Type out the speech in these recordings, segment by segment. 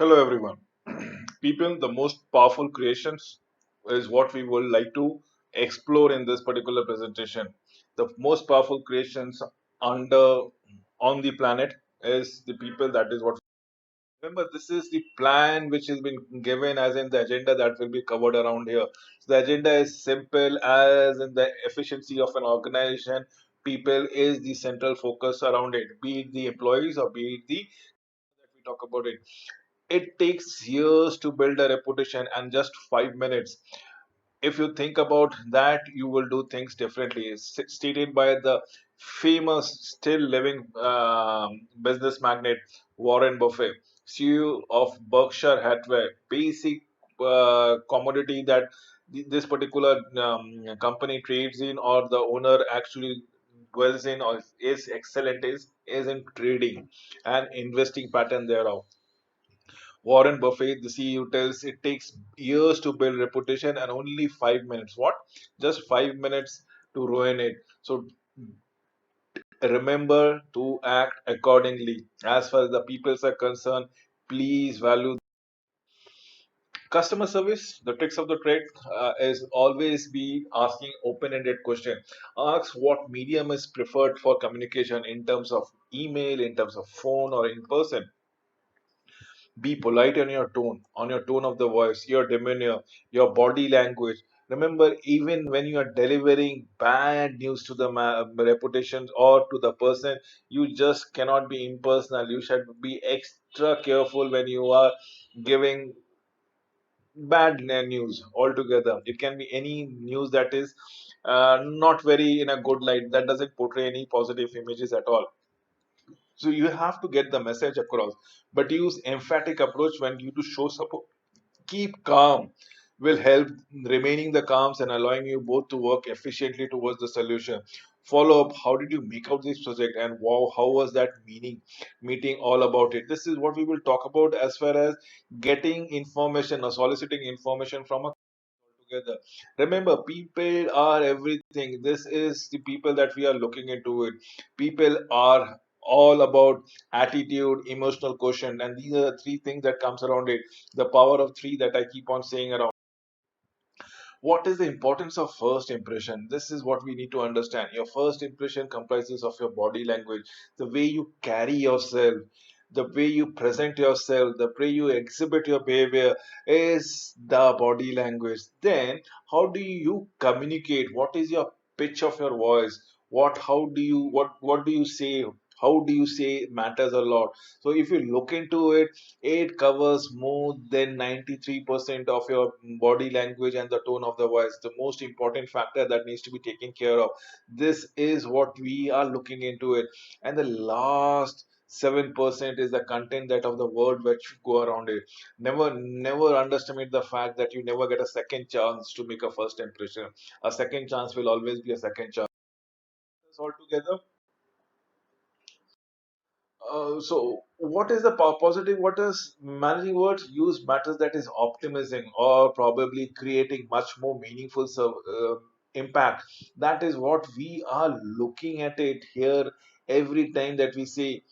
Hello, everyone. People, the most powerful creations is what we would like to explore in this particular presentation. The most powerful creations under on the planet is the people. That is what. Remember, this is the plan which has been given as in the agenda that will be covered around here. So the agenda is simple as in the efficiency of an organization. People is the central focus around it, be it the employees or be it the that we talk about it. It takes years to build a reputation and just 5 minutes. If you think about that, you will do things differently. It's stated by the famous, still living business magnate Warren Buffett, CEO of Berkshire Hathaway. Basic commodity that this particular company trades in, or the owner actually dwells in, or is excellent is in trading and investing pattern thereof. Warren Buffett, the CEO, tells it takes years to build reputation and only 5 minutes. What? Just 5 minutes to ruin it. So remember to act accordingly. As far as the peoples are concerned, please value customer service. The tricks of the trade is always be asking open-ended question. Ask what medium is preferred for communication in terms of email, in terms of phone, or in person. Be polite on your tone of the voice, your demeanor, your body language. Remember, even when you are delivering bad news to the reputation or to the person, you just cannot be impersonal. You should be extra careful when you are giving bad news altogether. It can be any news that is not very in a good light, that doesn't portray any positive images at all. So you have to get the message across, but use emphatic approach when you to show support. Keep calm will help remaining the calms and allowing you both to work efficiently towards the solution. Follow up. How did you make out this project, and wow, how was that meeting all about it? This is what we will talk about as far as getting information or soliciting information from a together. Remember, people are everything. This is the people that we are looking into it. People are all about attitude, emotional quotient, and these are the three things that comes around it. The power of three that I keep on saying around. What is the importance of first impression? This is what we need to understand. Your first impression comprises of your body language, the way you carry yourself, the way you present yourself, the way you exhibit your behavior is the body language. Then, how do you communicate? What is your pitch of your voice? What do you say? How do you say matters a lot. So if you look into it, it covers more than 93% of your body language and the tone of the voice, the most important factor that needs to be taken care of. This is what we are looking into it. And the last 7% is the content that of the word which go around it. Never underestimate the fact that you never get a second chance to make a first impression. A second chance will always be a second chance. Altogether, so what is the positive? What is managing words? Use matters that is optimizing or probably creating much more meaningful impact. That is what we are looking at it here every time that we say.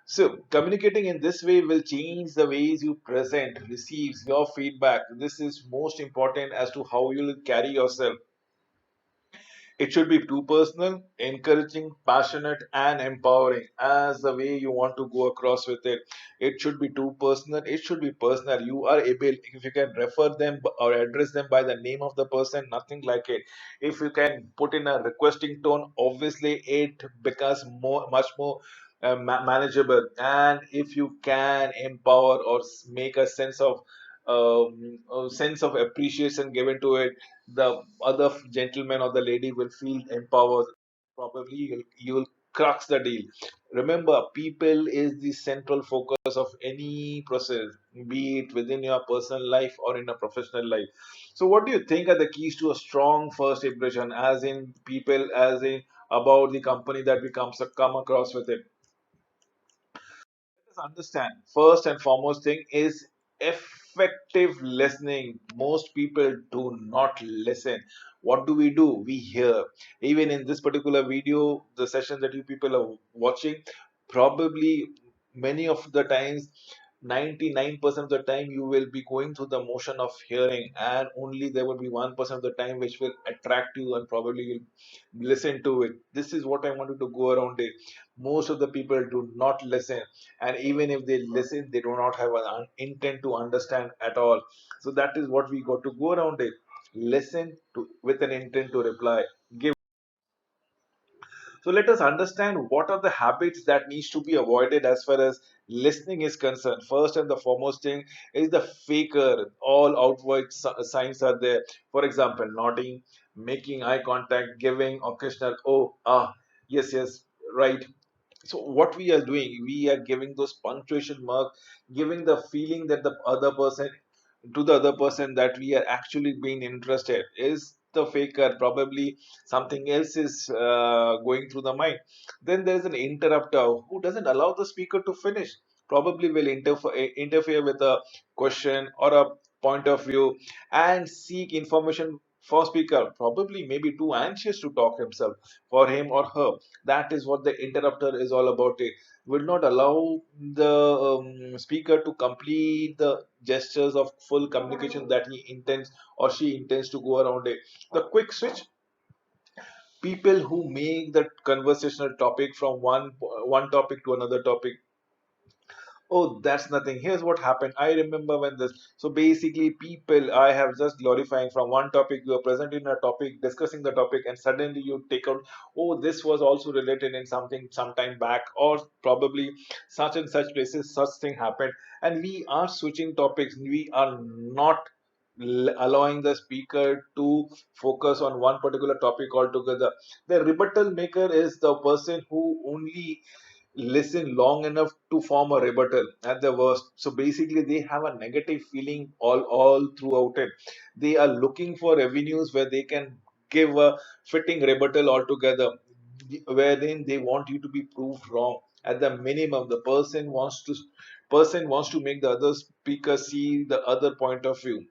So communicating in this way will change the ways you present, receives your feedback. This is most important as to how you will carry yourself. It should be too personal, encouraging, passionate, and empowering as the way you want to go across with it. It should be too personal. It should be personal. You are able, if you can refer them or address them by the name of the person, nothing like it. If you can put in a requesting tone, obviously it becomes much more manageable. And if you can empower or make a sense of appreciation given to it, the other gentleman or the lady will feel empowered. Probably you'll crux the deal. Remember, people is the central focus of any process, be it within your personal life or in a professional life. So what do you think are the keys to a strong first impression, as in people, as in about the company that we come across with it? Let us understand. First and foremost thing is effective listening. Most people do not listen. What do? We hear. Even in this particular video, the session that you people are watching, probably many of the times 99% of the time you will be going through the motion of hearing, and only there will be 1% of the time which will attract you and probably you'll listen to it. This is what I wanted to go around it. Most of the people do not listen, and even if they listen, they do not have an intent to understand at all. So that is what we got to go around it. Listen to with an intent to reply. Give. So let us understand what are the habits that needs to be avoided as far as listening is concerned. First and the foremost thing is the faker. All outward signs are there. For example, nodding, making eye contact, giving occasional yes, yes, right. So what we are doing, we are giving those punctuation marks, giving the feeling that the other person to the other person that we are actually being interested. Is the faker, probably something else is going through the mind. Then there's an interrupter who doesn't allow the speaker to finish, probably will interfere with a question or a point of view and seek information for speaker, probably maybe too anxious to talk himself for him or her. That is what the interrupter is all about. It will not allow the speaker to complete the gestures of full communication that he intends or she intends to go around it. The quick switch, people who make the conversational topic from one topic to another topic. Oh, that's nothing. Here's what happened. I remember when this. So basically, people, I have just glorifying from one topic. You are presenting a topic, discussing the topic, and suddenly you take out, oh, this was also related in something sometime back, or probably such and such places, such thing happened. And we are switching topics. We are not allowing the speaker to focus on one particular topic altogether. The rebuttal maker is the person who only listen long enough to form a rebuttal at the worst. So basically, they have a negative feeling all throughout it. They are looking for avenues where they can give a fitting rebuttal altogether, wherein they want you to be proved wrong. At the minimum, the person wants to make the other speaker see the other point of view.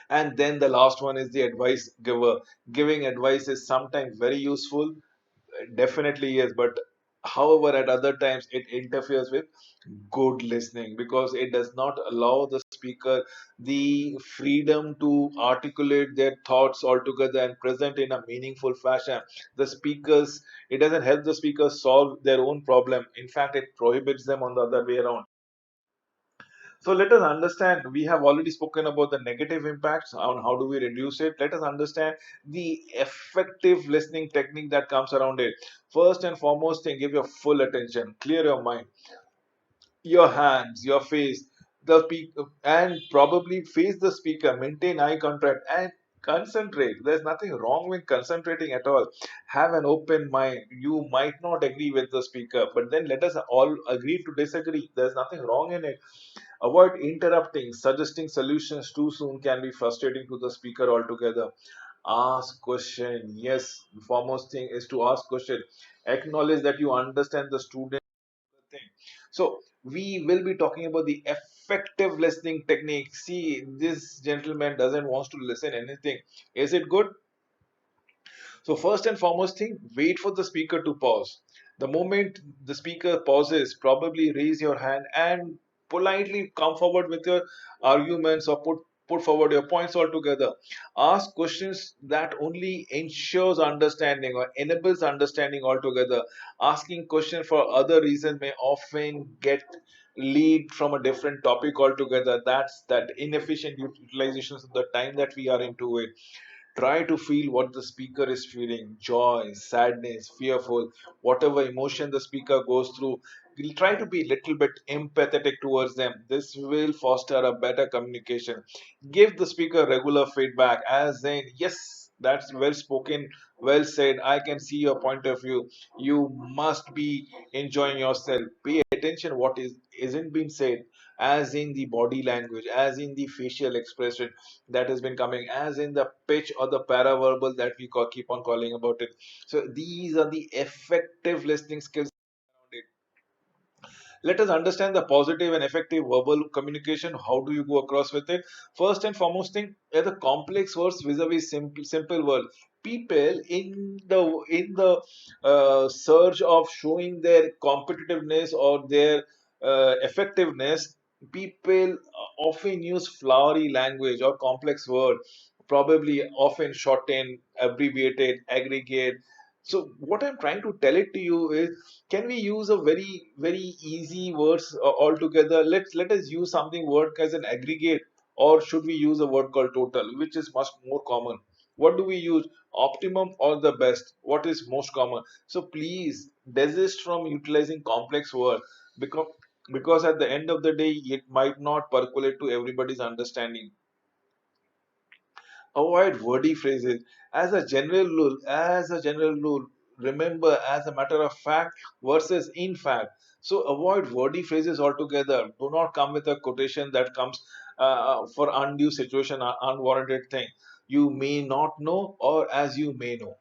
And then the last one is the advice giver. Giving advice is sometimes very useful, definitely yes, but however, at other times it interferes with good listening because it does not allow the speaker the freedom to articulate their thoughts altogether and present in a meaningful fashion. The speakers, it doesn't help the speakers solve their own problem. In fact, it prohibits them on the other way around. So let us understand. We have already spoken about the negative impacts on how do we reduce it. Let us understand the effective listening technique that comes around it. First and foremost thing, give your full attention, clear your mind, your hands, your face, and probably face the speaker, maintain eye contact and concentrate. There's nothing wrong with concentrating at all. Have an open mind. You might not agree with the speaker, but then let us all agree to disagree. There's nothing wrong in it. Avoid interrupting. Suggesting solutions too soon can be frustrating to the speaker altogether. Ask question. Yes, foremost thing is to ask question. Acknowledge that you understand the student thing. So we will be talking about the effective listening technique. See, this gentleman doesn't want to listen anything. Is it good? So first and foremost thing, wait for the speaker to pause. The moment the speaker pauses, probably raise your hand and politely come forward with your arguments or put forward your points altogether. Ask questions that only ensures understanding or enables understanding altogether. Asking questions for other reasons may often get lead from a different topic altogether. That's that inefficient utilization of the time that we are into it. Try to feel what the speaker is feeling, joy, sadness, fearful, whatever emotion the speaker goes through. We'll try to be a little bit empathetic towards them. This will foster a better communication. Give the speaker regular feedback, as in, yes, that's well spoken, well said. I can see your point of view. You must be enjoying yourself. Pay attention what isn't being said, as in the body language, as in the facial expression that has been coming, as in the pitch or the paraverbal that we keep on calling about it. So these are the effective listening skills around it. Let us understand the positive and effective verbal communication. How do you go across with it? First and foremost thing, the complex words vis-a-vis simple word. People in the surge of showing their competitiveness or their effectiveness, people often use flowery language or complex word, probably often shorten, abbreviated, aggregate. So what I'm trying to tell it to you is, can we use a very easy words altogether? Let us use something word as an aggregate, or should we use a word called total, which is much more common? What do we use? Optimum or the best? What is most common? So please desist from utilizing complex word, because at the end of the day it might not percolate to everybody's understanding. Avoid wordy phrases. As a general rule, remember, as a matter of fact versus in fact. So avoid wordy phrases altogether. Do not come with a quotation that comes for undue situation or unwarranted thing. You may not know, or as you may know.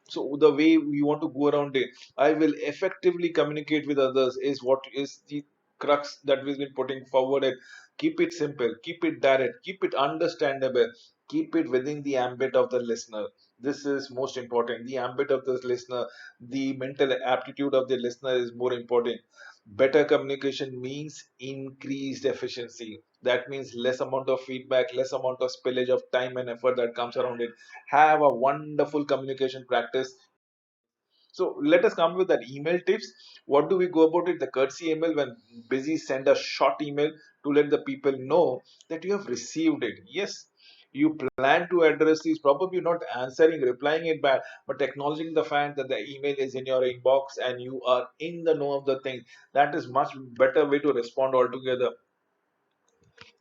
So the way we want to go around it, I will effectively communicate with others, is what is the crux that we've been putting forward. And keep it simple, keep it direct, keep it understandable, keep it within the ambit of the listener. This is most important. The ambit of the listener, the mental aptitude of the listener is more important. Better communication means increased efficiency. That means less amount of feedback, less amount of spillage of time and effort that comes around it. Have a wonderful communication practice. So let us come with that email tips. What do we go about it? The courtesy email, when busy, send a short email to let the people know that you have received it. Yes, you plan to address these, probably not answering, replying it back, but acknowledging the fact that the email is in your inbox and you are in the know of the thing. That is much better way to respond altogether.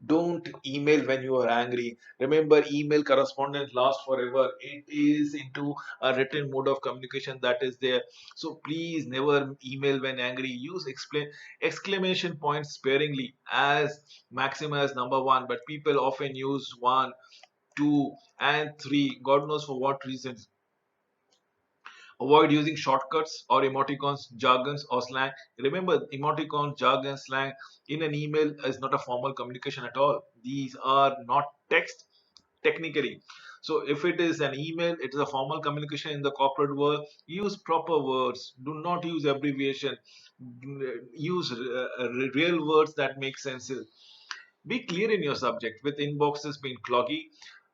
Don't email when you are angry. Remember, email correspondence lasts forever. It is into a written mode of communication that is there. So please never email when angry. Use explain exclamation points sparingly, as maximum as number one. But people often use one, two, and three. God knows for what reasons. Avoid using shortcuts or emoticons, jargons, or slang. Remember, emoticons, jargon, slang in an email is not a formal communication at all. These are not text technically. So, if it is an email, it is a formal communication in the corporate world. Use proper words. Do not use abbreviation. Use real words that make sense. Be clear in your subject. With inboxes being cloggy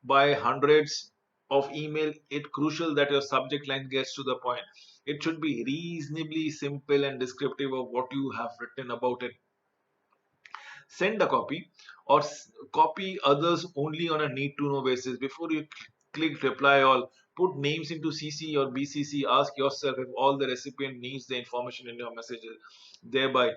by hundreds of email, it's crucial that your subject line gets to the point. It should be reasonably simple and descriptive of what you have written about it. Send a copy, or copy others only on a need to know basis. Before you click reply all, put names into CC or BCC. Ask yourself if all the recipient needs the information in your messages. Thereby,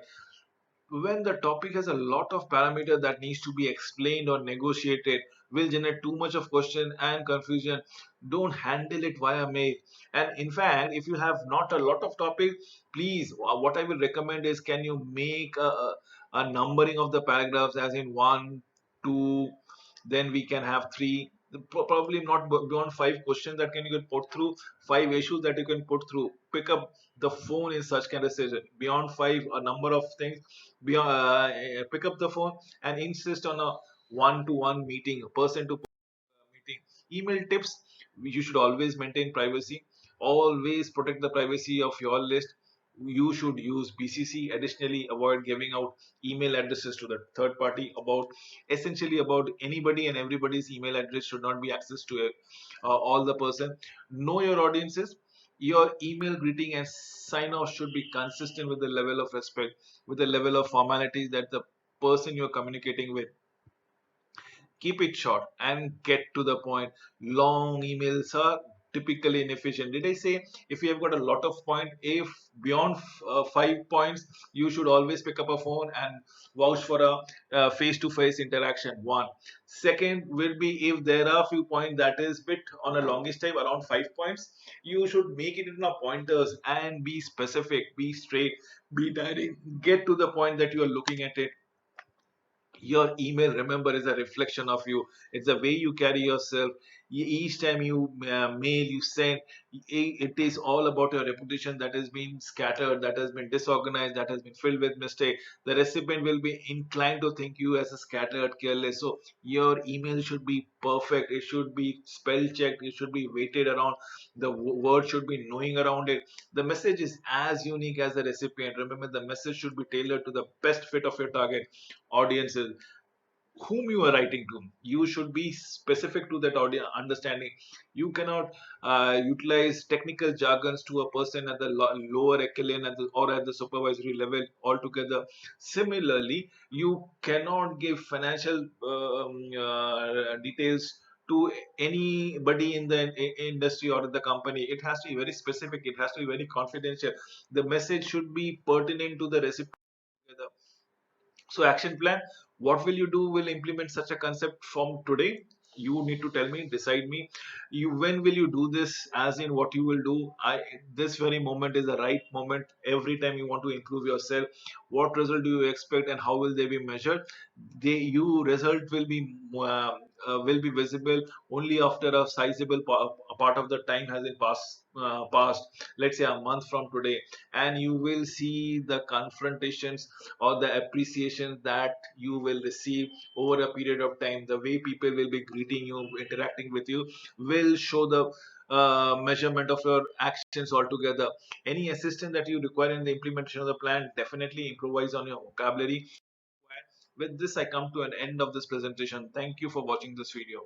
when the topic has a lot of parameter that needs to be explained or negotiated, will generate too much of question and confusion. Don't handle it via mail. And in fact, if you have not a lot of topic, please, what I will recommend is, can you make a numbering of the paragraphs, as in one, two, then we can have three, probably not beyond five questions that can you can put through, five issues that you can put through. Pick up the phone in such kind of situation. Beyond five, a number of things. Pick up the phone and insist on a one-to-one meeting, a person-to meeting. Email tips: you should always maintain privacy. Always protect the privacy of your list. You should use BCC. Additionally, avoid giving out email addresses to the third party. About anybody and everybody's email address should not be accessed to all the person. Know your audiences. Your email greeting and sign off should be consistent with the level of respect, with the level of formalities that the person you're communicating with. Keep it short and get to the point. Long emails are typically inefficient. Did I say, if you have got a lot of point, if beyond 5 points, you should always pick up a phone and vouch for a face-to-face interaction. One. Second will be, if there are few points that is bit on a longest time, around 5 points, you should make it into pointers and be specific, be straight, be direct, get to the point that you are looking at it. Your email, remember, is a reflection of you. It's the way you carry yourself. each time you mail, you send, it is all about your reputation that has been scattered, that has been disorganized, that has been filled with mistake. The recipient will be inclined to think you as a scattered, careless. So your email should be perfect, it should be spell checked, it should be weighted around, the word should be knowing around it. The message is as unique as the recipient. Remember, the message should be tailored to the best fit of your target audiences, whom you are writing to. You should be specific to that audience understanding. You cannot utilize technical jargons to a person at the lower echelon or at the supervisory level altogether. Similarly, you cannot give financial details to anybody in the industry or in the company. It has to be very specific, it has to be very confidential. The message should be pertinent to the recipient. So action plan, what will you do, will implement such a concept from today? You need to tell me, decide me. You, when will you do this, as in what you will do? I, this very moment is the right moment. Every time you want to improve yourself, what result do you expect and how will they be measured? They, you result will be visible only after a sizable part of the time has been passed, let's say a month from today. And you will see the confrontations or the appreciation that you will receive over a period of time. The way people will be greeting you, interacting with you, will show the measurement of your actions altogether. Any assistance that you require in the implementation of the plan, definitely improvise on your vocabulary. With this, I come to an end of this presentation. Thank you for watching this video.